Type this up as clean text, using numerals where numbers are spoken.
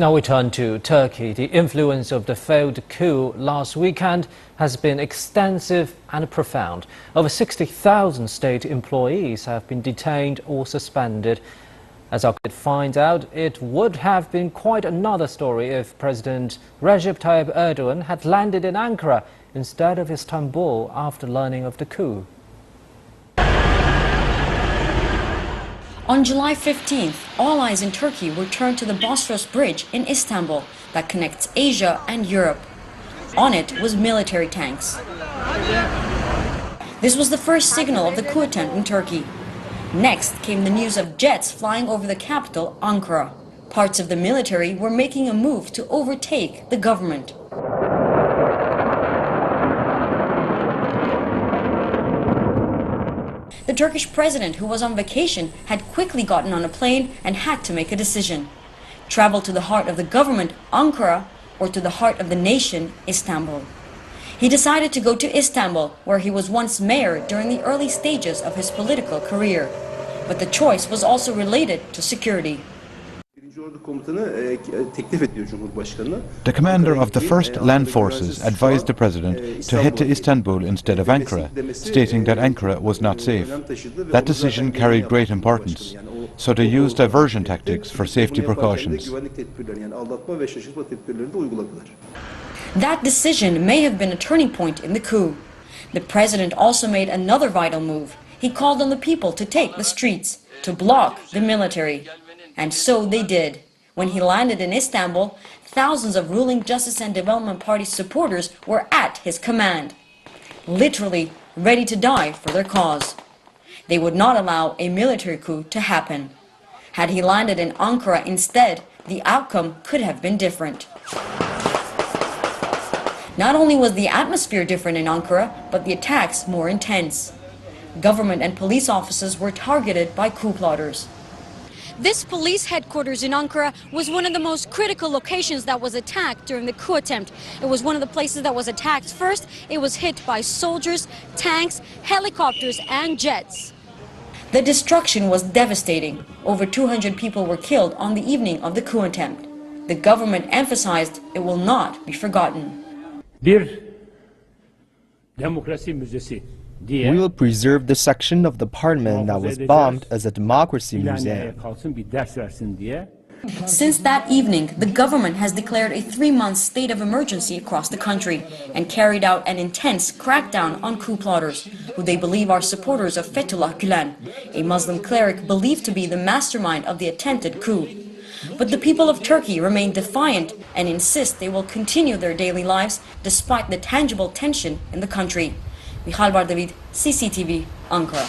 Now we turn to Turkey. The influence of the failed coup last weekend has been extensive and profound. Over 60,000 state employees have been detained or suspended. As our kid finds out, it would have been quite another story if President Recep Tayyip Erdogan had landed in Ankara instead of Istanbul after learning of the coup. On July 15th, all eyes in Turkey were turned to the Bosphorus Bridge in Istanbul that connects Asia and Europe. On it was military tanks. This was the first signal of the coup attempt in Turkey. Next came the news of jets flying over the capital, Ankara. Parts of the military were making a move to overtake the government. The Turkish president, who was on vacation, had quickly gotten on a plane and had to make a decision. Travel to the heart of the government, Ankara, or to the heart of the nation, Istanbul. He decided to go to Istanbul, where he was once mayor during the early stages of his political career. But the choice was also related to security. The commander of the first land forces advised the president to head to Istanbul instead of Ankara, stating that Ankara was not safe. That decision carried great importance, so they used diversion tactics for safety precautions. That decision may have been a turning point in the coup. The president also made another vital move. He called on the people to take the streets, to block the military. And so they did. When he landed in Istanbul, thousands of ruling Justice and Development Party supporters were at his command, literally ready to die for their cause. They would not allow a military coup to happen. Had he landed in Ankara instead, the outcome could have been different. Not only was the atmosphere different in Ankara, but the attacks more intense. Government and police offices were targeted by coup plotters. This police headquarters in Ankara was one of the most critical locations that was attacked during the coup attempt. It was one of the places that was attacked first. It was hit by soldiers, tanks, helicopters and jets. The destruction was devastating. Over 200 people were killed on the evening of the coup attempt. The government emphasized it will not be forgotten. We will preserve the section of the parliament that was bombed as a democracy museum. Since that evening, the government has declared a 3-month state of emergency across the country and carried out an intense crackdown on coup plotters, who they believe are supporters of Fethullah Gülen, a Muslim cleric believed to be the mastermind of the attempted coup. But the people of Turkey remain defiant and insist they will continue their daily lives despite the tangible tension in the country. Michal Bardavid, CCTV, Ankara.